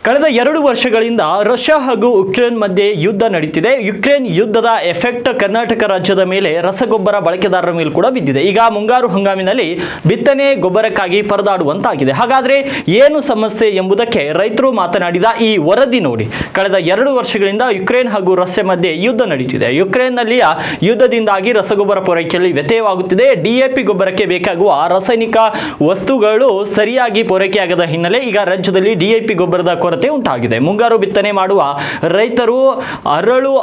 ಕಳೆದ 2 ವರ್ಷಗಳಿಂದ ರಷ್ಯಾ ಹಾಗೂ ಯುಕ್ರೇನ್ ಮಧ್ಯೆ ಯುದ್ಧ ನಡೀತಿದೆ. ಯುಕ್ರೇನ್ ಯುದ್ಧದ ಎಫೆಕ್ಟ್ ಕರ್ನಾಟಕ ರಾಜ್ಯದ ಮೇಲೆ ರಸಗೊಬ್ಬರ ಬಳಕೆದಾರರ ಮೇಲೆ ಕೂಡ ಬಿದ್ದಿದೆ. ಈಗ ಮುಂಗಾರು ಹಂಗಾಮಿನಲ್ಲಿ ಬಿತ್ತನೆ ಗೊಬ್ಬರಕ್ಕಾಗಿ ಪರದಾಡುವಂತಾಗಿದೆ. ಹಾಗಾದ್ರೆ ಏನು ಸಮಸ್ಯೆ ಎಂಬುದಕ್ಕೆ ರೈತರು ಮಾತನಾಡಿದ ಈ ವರದಿ ನೋಡಿ. ಕಳೆದ 2 ವರ್ಷಗಳಿಂದ ಯುಕ್ರೇನ್ ಹಾಗೂ ರಷ್ಯಾ ಮಧ್ಯೆ ಯುದ್ಧ ನಡೀತಿದೆ. ಯುಕ್ರೇನ್ನಲ್ಲಿಯ ಯುದ್ಧದಿಂದಾಗಿ ರಸಗೊಬ್ಬರ ಪೂರೈಕೆಯಲ್ಲಿ ವ್ಯತ್ಯಯವಾಗುತ್ತಿದೆ. ಡಿಎಪಿ ಗೊಬ್ಬರಕ್ಕೆ ಬೇಕಾಗುವ ರಾಸಾಯನಿಕ ವಸ್ತುಗಳು ಸರಿಯಾಗಿ ಪೂರೈಕೆಯಾಗದ ಹಿನ್ನೆಲೆ ಈಗ ರಾಜ್ಯದಲ್ಲಿ ಡಿಎಪಿ ಗೊಬ್ಬರದ ಕೊರತೆ ಉಂಟಾಗಿದೆ. ಮುಂಗಾರು ಬಿತ್ತನೆ ಮಾಡುವ ರೈತರು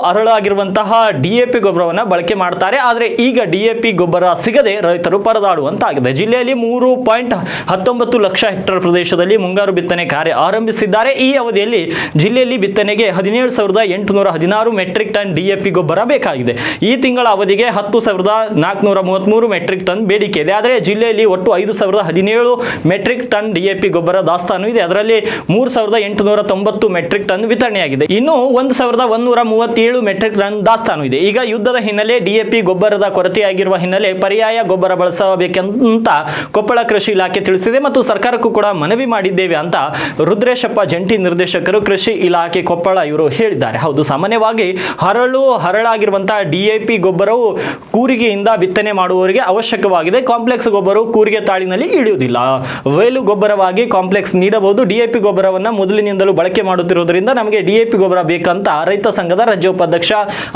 ಅರಳಾಗಿರುವಂತಹ ಡಿಎಪಿ ಗೊಬ್ಬರವನ್ನು ಬಳಕೆ ಮಾಡ್ತಾರೆ. ಆದರೆ ಈಗ ಡಿಎಪಿ ಗೊಬ್ಬರ ಸಿಗದೆ ರೈತರು ಪರದಾಡುವಂತಾಗಿದೆ. ಜಿಲ್ಲೆಯಲ್ಲಿ 3.19 ಲಕ್ಷ ಹೆಕ್ಟೇರ್ ಪ್ರದೇಶದಲ್ಲಿ ಮುಂಗಾರು ಬಿತ್ತನೆ ಕಾರ್ಯ ಆರಂಭಿಸಿದ್ದಾರೆ. ಈ ಅವಧಿಯಲ್ಲಿ ಜಿಲ್ಲೆಯಲ್ಲಿ ಬಿತ್ತನೆಗೆ 17,816 ಮೆಟ್ರಿಕ್ ಟನ್ ಡಿಎಪಿ ಗೊಬ್ಬರ ಬೇಕಾಗಿದೆ. ಈ ತಿಂಗಳ ಅವಧಿಗೆ 10,433 ಮೆಟ್ರಿಕ್ ಟನ್ ಬೇಡಿಕೆ ಇದೆ. ಆದರೆ ಜಿಲ್ಲೆಯಲ್ಲಿ ಒಟ್ಟು 5,017 ಮೆಟ್ರಿಕ್ ಟನ್ ಡಿಎಪಿ ಗೊಬ್ಬರ ದಾಸ್ತಾನು ಇದೆ. ಅದರಲ್ಲಿ 3,890 ಮೆಟ್ರಿಕ್ ಟನ್ ವಿತರಣೆಯಾಗಿದೆ. ಇನ್ನು 1,137 ಮೆಟ್ರಿಕ್ ಟನ್ ದಾಸ್ತಾನು ಇದೆ. ಈಗ ಯುದ್ಧದ ಹಿನ್ನೆಲೆ ಡಿಎಪಿ ಗೊಬ್ಬರದ ಕೊರತೆಯಾಗಿರುವ ಹಿನ್ನೆಲೆ ಪರ್ಯಾಯ ಗೊಬ್ಬರ ಬಳಸಬೇಕಂತ ಕೊಪ್ಪಳ ಕೃಷಿ ಇಲಾಖೆ ತಿಳಿಸಿದೆ ಮತ್ತು ಸರ್ಕಾರಕ್ಕೂ ಕೂಡ ಮನವಿ ಮಾಡಿದ್ದೇವೆ ಅಂತ ರುದ್ರೇಶಪ್ಪ ಜಂಟಿ ನಿರ್ದೇಶಕರು ಕೃಷಿ ಇಲಾಖೆ ಕೊಪ್ಪಳ ಇವರು ಹೇಳಿದ್ದಾರೆ. ಹೌದು, ಸಾಮಾನ್ಯವಾಗಿ ಹರಳಾಗಿರುವಂತಹ ಡಿಎಪಿ ಗೊಬ್ಬರವು ಕೂರಿಗೆಯಿಂದ ಬಿತ್ತನೆ ಮಾಡುವವರಿಗೆ ಅವಶ್ಯಕವಾಗಿದೆ. ಕಾಂಪ್ಲೆಕ್ಸ್ ಗೊಬ್ಬರವು ಕೂರಿಗೆ ತಾಳಿನಲ್ಲಿ ಇಳಿಯುವುದಿಲ್ಲ. ವೇಲು ಗೊಬ್ಬರವಾಗಿ ಕಾಂಪ್ಲೆಕ್ಸ್ ನೀಡಬಹುದು. ಡಿಎಪಿ ಗೊಬ್ಬರವನ್ನು ಮೊದಲಿನಿಂದಲೂ ಬಳಕೆ ಮಾಡುತ್ತಿರುವುದರಿಂದ ನಮಗೆ ಡಿಎಪಿ ಗೊಬ್ಬರ ಬೇಕಂತ ರೈತ ಸಂಘದ ರಾಜ್ಯ ಉಪಾಧ್ಯಕ್ಷ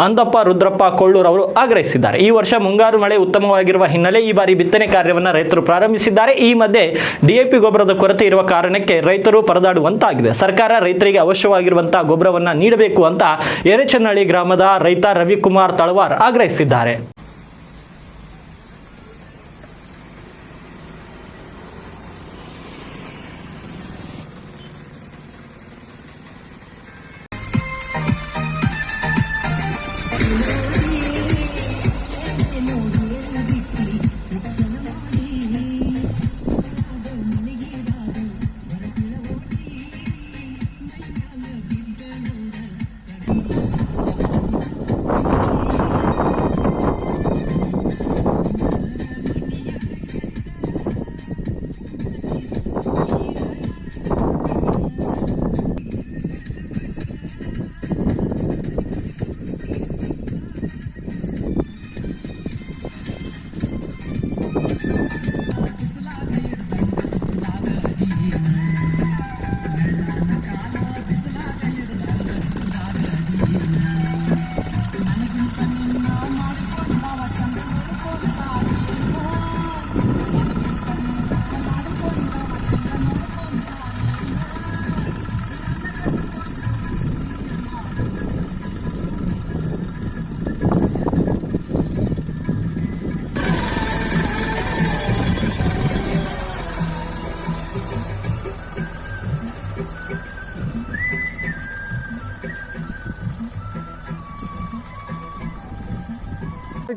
ಅಂದಪ್ಪ ರುದ್ರಪ್ಪ ಕೊಳ್ಳೂರ್ ಅವರು ಆಗ್ರಹಿಸಿದ್ದಾರೆ. ಈ ವರ್ಷ ಮುಂಗಾರು ಮಳೆ ಉತ್ತಮವಾಗಿರುವ ಹಿನ್ನೆಲೆ ಈ ಬಾರಿ ಬಿತ್ತನೆ ಕಾರ್ಯವನ್ನು ರೈತರು ಪ್ರಾರಂಭಿಸಿದ್ದಾರೆ. ಈ ಮಧ್ಯೆ ಡಿಎಪಿ ಗೊಬ್ಬರದ ಕೊರತೆ ಇರುವ ಕಾರಣಕ್ಕೆ ರೈತರು ಪರದಾಡುವಂತಾಗಿದೆ. ಸರ್ಕಾರ ರೈತರಿಗೆ ಅವಶ್ಯವಾಗಿರುವಂತಹ ಗೊಬ್ಬರವನ್ನು ನೀಡಬೇಕು ಅಂತ ಎರೆಚನ್ನಹಳ್ಳಿ ಗ್ರಾಮದ ರೈತ ರವಿಕುಮಾರ್ ತಳವಾರ್ ಆಗ್ರಹಿಸಿದ್ದಾರೆ.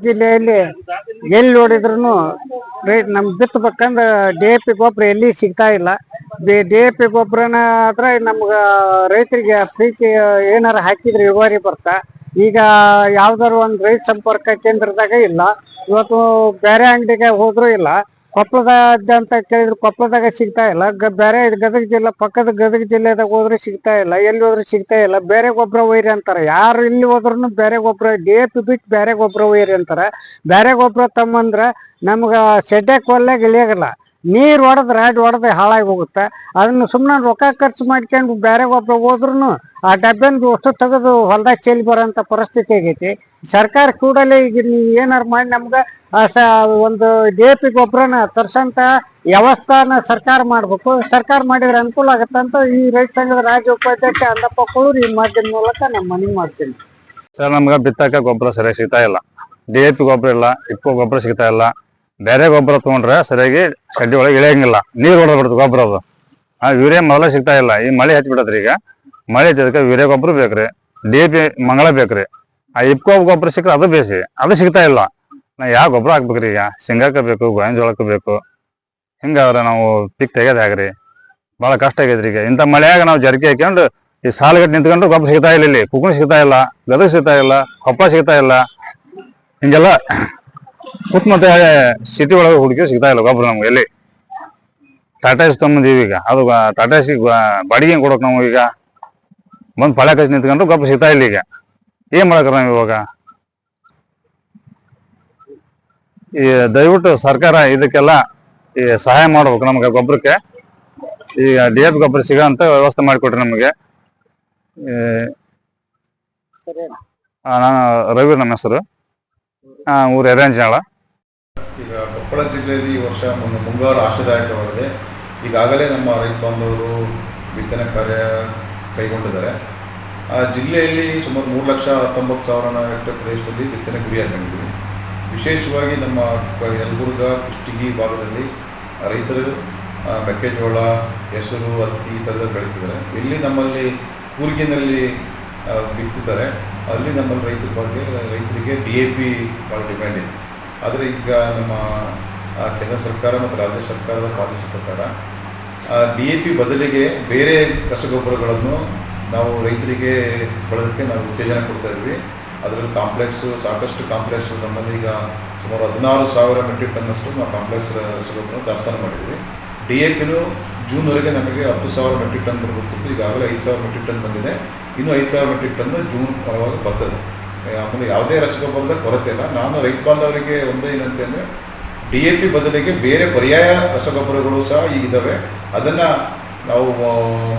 ಜಿಲ್ಲೆಯಲ್ಲಿ ಎಲ್ಲಿ ನೋಡಿದ್ರು ರೈಟ್ ನಮ್ಗೆ ಬಿತ್ತಬೇಕಂದ್ರೆ ಡಿಎಪಿ ಗೊಬ್ಬರ ಎಲ್ಲಿ ಸಿಗ್ತಾ ಇಲ್ಲ. ಡಿಎಪಿ ಗೊಬ್ಬರನ ಆದ್ರೆ ನಮ್ಗ ರೈತರಿಗೆ ಪ್ರೀತಿ ಏನಾರ ಹಾಕಿದ್ರೆ ಇಳುವರಿ ಬರ್ತಾ. ಈಗ ಯಾವ್ದಾರು ಒಂದು ರೈತ ಸಂಪರ್ಕ ಕೇಂದ್ರದಾಗ ಇಲ್ಲ. ಇವತ್ತು ಬೇರೆ ಅಂಗಡಿಗೆ ಹೋದ್ರು ಇಲ್ಲ. ಕೊಪ್ಪಳದ ಅಂತ ಕೇಳಿದ್ರು ಕೊಪ್ಪಳದಾಗ ಸಿಗ್ತಾ ಇಲ್ಲ. ಬೇರೆ ಗದಗ ಜಿಲ್ಲೆ ಪಕ್ಕದ ಗದಗ ಜಿಲ್ಲೆದಾಗ ಹೋದ್ರೆ ಸಿಗ್ತಾ ಇಲ್ಲ. ಎಲ್ಲಿ ಹೋದ್ರೆ ಸಿಗ್ತಾ ಇಲ್ಲ. ಬೇರೆ ಗೊಬ್ಬರ ಒಯ್ರಿ ಅಂತಾರೆ. ಯಾರು ಇಲ್ಲಿ ಹೋದ್ರು ಬೇರೆ ಗೊಬ್ಬರ ಡಿಎಪಿ ಬಿಟ್ಟು ಬೇರೆ ಗೊಬ್ಬರ ಒಯ್ರಿ ಅಂತಾರೆ. ಬೇರೆ ಗೊಬ್ಬರ ತಮ್ಮಂದ್ರ ನಮ್ಗ ಸೆಡ್ಡೆ ಕೊಲ್ಲಾಗ ಇಳಿಯಾಗಲ್ಲ. ನೀರು ಹೊಡೆದು ಹಾಳಾಗಿ ಹೋಗುತ್ತೆ. ಅದನ್ನ ಸುಮ್ಮನೆ ರೊಕ್ಕ ಖರ್ಚು ಮಾಡ್ಕೊಂಡು ಬೇರೆ ಗೊಬ್ಬರ ಹೋದ್ರು ಆ ಡಬ್ಬೆನ್ ಅಷ್ಟು ತೆಗೆದು ಹೊಲ್ದಾಗ ಚೆಲ್ಲಿ ಬರೋಂಥ ಪರಿಸ್ಥಿತಿ ಆಗೈತಿ. ಸರ್ಕಾರ ಕೂಡಲೇ ಈಗ ನೀವು ಏನಾರು ಮಾಡಿ ನಮ್ಗೆ ಒಂದು ಡಿಎಪಿ ಗೊಬ್ಬರನ ತರ್ಸಂತ ವ್ಯವಸ್ಥಾನ ಸರ್ಕಾರ ಮಾಡ್ಬೇಕು. ಸರ್ಕಾರ ಮಾಡಿದ್ರೆ ಅನುಕೂಲ ಆಗತ್ತಂತ ಈ ರೈತ ಸಂಘದ ರಾಜ್ಯ ಉಪಾಧ್ಯಕ್ಷ ಅಂದಪ್ಪ ಕೊಳ್ಳೂರ್ ಈ ಮಾಧ್ಯಮ ಮೂಲಕ ನಾನು ಮನವಿ ಮಾಡ್ತೀನಿ. ಸರ್, ನಮ್ಗೆ ಬಿತ್ತಕ್ಕೆ ಗೊಬ್ಬರ ಸರಿಯಾಗಿ ಸಿಗ್ತಾ ಇಲ್ಲ. ಡಿಎಪಿ ಗೊಬ್ಬರ ಇಲ್ಲ, ಇಪ್ಪೋ ಗೊಬ್ಬರ ಸಿಗ್ತಾ ಇಲ್ಲ. ಬೇರೆ ಗೊಬ್ಬರ ತಗೊಂಡ್ರೆ ಸರಿಯಾಗಿ ಶೆಡ್ಡಿ ಒಳಗೆ ಇಳಿಯಂಗಿಲ್ಲ. ನೀರು ಹೊಡೆದ್ಬಿಡುತ್ತೆ ಗೊಬ್ಬರ. ಅದು ಯೂರಿಯಾ ಮೊದಲ ಸಿಗ್ತಾ ಇಲ್ಲ. ಈ ಮಳೆ ಹಚ್ಬಿಡತ್ರಿ. ಈಗ ಮಳೆ ಹಚ್ಚಿದಕ್ಕೆ ಯೂರಿಯಾ ಗೊಬ್ಬರ ಬೇಕ್ರಿ, ಡಿಎಪಿ ಮಂಗಳ ಬೇಕ್ರಿ. ಆ ಇಪ್ಕೋ ಗೊಬ್ಬರ ಸಿಕ್ಕರೆ ಅದು ಬೇಸಿ, ಅದು ಸಿಗ್ತಾ ಇಲ್ಲ. ನಾ ಯಾವ ಗೊಬ್ಬರ ಹಾಕ್ಬೇಕ್ರಿ? ಈಗ ಶೇಂಗಾಕ ಬೇಕು, ಗೋವಿನ ಜೋಳಕ್ಕೆ ಬೇಕು. ಹಿಂಗಾದ್ರೆ ನಾವು ಪಿಕ್ ತೆಗೆದು ಹಾಕ್ರಿ. ಭಾಳ ಕಷ್ಟ ಆಗೈತ್ರಿ. ಈಗ ಇಂಥ ಮಳೆಯಾಗ ನಾವು ಜರ್ಕಿ ಹಾಕ್ಕೊಂಡು ಈ ಸಾಲುಗಟ್ಟು ನಿಂತ್ಕೊಂಡು ಗೊಬ್ಬರ ಸಿಗ್ತಾ ಇಲ್ಲ. ಇಲ್ಲಿ ಕುಕ್ಕುಣ್ ಸಿಗ್ತಾ ಇಲ್ಲ, ಗದಗ ಸಿಗ್ತಾ ಇಲ್ಲ, ಕೊಪ್ಪಳ ಸಿಗ್ತಾ ಇಲ್ಲ. ಹಿಂಗೆಲ್ಲ ಸುತ್ತಮುತ್ತ ಸಿಟಿ ಒಳಗೆ ಹುಡುಕಿ ಸಿಗ್ತಾ ಇಲ್ಲ ಗೊಬ್ಬರ ನಮ್ಗೆ ಎಲ್ಲಿ. ಟಾಟಾ ಎಸ್ ತೊಗೊಂಬಂದೀವಿ ಈಗ. ಅದು ಟಾಟಾ ಎಸ್ ಬಾಡಿಗೆ ಕೊಡೋಕೆ ನಾವು ಈಗ ಬಂದು ಪಳೆ ಕಚ್ಚಿ ನಿಂತ್ಕೊಂಡು ಗೊಬ್ಬರ ಸಿಗ್ತಾ ಇಲ್ಲ. ಈಗ ಏನ್ ಮಾಡಕ್ರ ನಾವು ಇವಾಗ? ಈ ದಯವಿಟ್ಟು ಸರ್ಕಾರ ಇದಕ್ಕೆಲ್ಲ ಈ ಸಹಾಯ ಮಾಡ್ಬೇಕು ನಮ್ಗೆ. ಗೊಬ್ಬರಕ್ಕೆ ಈಗ DAP ಗೊಬ್ಬರ ಸಿಗೋಂತ ವ್ಯವಸ್ಥೆ ಮಾಡಿಕೊಟ್ರಿ ನಮಗೆ. ನಾನು ರವಿ ನಮ್ಮ ಹೆಸರು, ಊರು ಎರಂಜನಾಳ. ಈಗ ಕೊಪ್ಪಳ ಜಿಲ್ಲೆಯಲ್ಲಿ ಈ ವರ್ಷ ಮುಂಗಾರು ಆಶಾದಾಯಕವಾಗಿದೆ. ಈಗಾಗಲೇ ನಮ್ಮ ರೈತ ಬಾಂಧವರು ಬಿತ್ತನೆ ಕಾರ್ಯ ಕೈಗೊಂಡಿದ್ದಾರೆ. ಆ ಜಿಲ್ಲೆಯಲ್ಲಿ ಸುಮಾರು 3,19,000 ಹೆಕ್ಟೇರ್ ಪ್ರದೇಶದಲ್ಲಿ ಬಿತ್ತನೆ ಗುರಿ ಹಾಕೊಂಡಿದ್ದೀವಿ. ವಿಶೇಷವಾಗಿ ನಮ್ಮ ಯಲಬುರ್ಗ, ಕುಷ್ಟಗಿ ಭಾಗದಲ್ಲಿ ರೈತರು ಮೆಕ್ಕೆಜೋಳ, ಹೆಸರು, ಹತ್ತಿ ಈ ಥರದಲ್ಲಿ ಬೆಳೀತಿದ್ದಾರೆ. ಎಲ್ಲಿ ನಮ್ಮಲ್ಲಿ ಕೂರ್ಗಿನಲ್ಲಿ ಬಿತ್ತುತ್ತಾರೆ ಅಲ್ಲಿ ನಮ್ಮಲ್ಲಿ ರೈತರಿಗೆ DAP ಭಾಳ ಡಿಮ್ಯಾಂಡ್ ಇದೆ. ಆದರೆ ಈಗ ನಮ್ಮ ಕೇಂದ್ರ ಸರ್ಕಾರ ಮತ್ತು ರಾಜ್ಯ ಸರ್ಕಾರದ ಪಾಲಿಸಿ ಪ್ರಕಾರ DAP ಬದಲಿಗೆ ಬೇರೆ ರಸಗೊಬ್ಬರಗಳನ್ನು ನಾವು ರೈತರಿಗೆ ಬಳಸೋಕ್ಕೆ ನಾವು ಉತ್ತೇಜನ ಕೊಡ್ತಾ ಇದ್ವಿ. ಅದರಲ್ಲಿ ಸಾಕಷ್ಟು ಕಾಂಪ್ಲೆಕ್ಸ್ ನಮ್ಮಲ್ಲಿ ಈಗ ಸುಮಾರು 16,000 ಮೆಟ್ರಿಕ್ ಟನ್ನಷ್ಟು ನಾವು ಕಾಂಪ್ಲೆಕ್ಸ್ ರಸಗೊಬ್ಬರ ದಾಸ್ತಾನು ಮಾಡಿದ್ವಿ. DAPನೂ ಜೂನ್ವರೆಗೆ ನಮಗೆ 10,000 ಮೆಟ್ರಿಕ್ ಟನ್ ಬರಬೇಕಿತ್ತು. ಈಗಾಗಲೇ 5,000 ಮೆಟ್ರಿಕ್ ಟನ್ ಬಂದಿದೆ. ಇನ್ನೂ 5,000 ಮೆಟ್ರಿಕ್ ಟನ್ ಜೂನ್ ಒಳಗೆ ಬರ್ತದೆ. ಆಮೇಲೆ ಯಾವುದೇ ರಸಗೊಬ್ಬರದ ಕೊರತೆ ಇಲ್ಲ. ನಾನು ರೈತ ಬಾಂಧವರಿಗೆ ಒಂದೇ ಏನಂತೆ ಅಂದರೆ DAP ಬದಲಿಗೆ ಬೇರೆ ಪರ್ಯಾಯ ರಸಗೊಬ್ಬರಗಳು ಸಹ ಈಗ ಇದ್ದಾವೆ. ಅದನ್ನು ನಾವು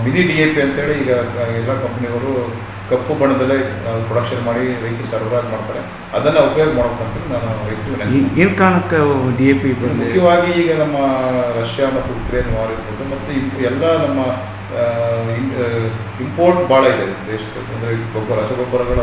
ಮಿನಿ DAP ಅಂತೇಳಿ ಈಗ ಎಲ್ಲ ಕಂಪ್ನಿಗಳು ಕಪ್ಪು ಬಣ್ಣದಲ್ಲೇ ಪ್ರೊಡಕ್ಷನ್ ಮಾಡಿ ರೈತರಿಗೆ ಸರಬರಾಜು ಮಾಡ್ತಾರೆ. ಅದನ್ನು ಉಪಯೋಗ ಮಾಡ್ಬೇಕಂತ ನಾನು ರೈತರಿಗೆ ಏನು ಕಾರಣಕ್ಕೆ DAP ಮುಖ್ಯವಾಗಿ ಈಗ ನಮ್ಮ ರಷ್ಯಾ ಮತ್ತು ಉಕ್ರೇನ್ ವಾರ್ ಇರ್ಬೋದು ಮತ್ತು ಎಲ್ಲ ನಮ್ಮ ಇಂಪೋರ್ಟ್ ಭಾಳ ಇದೆ ದೇಶದಲ್ಲಿ. ಅಂದರೆ ರಸಗೊಬ್ಬರಗಳ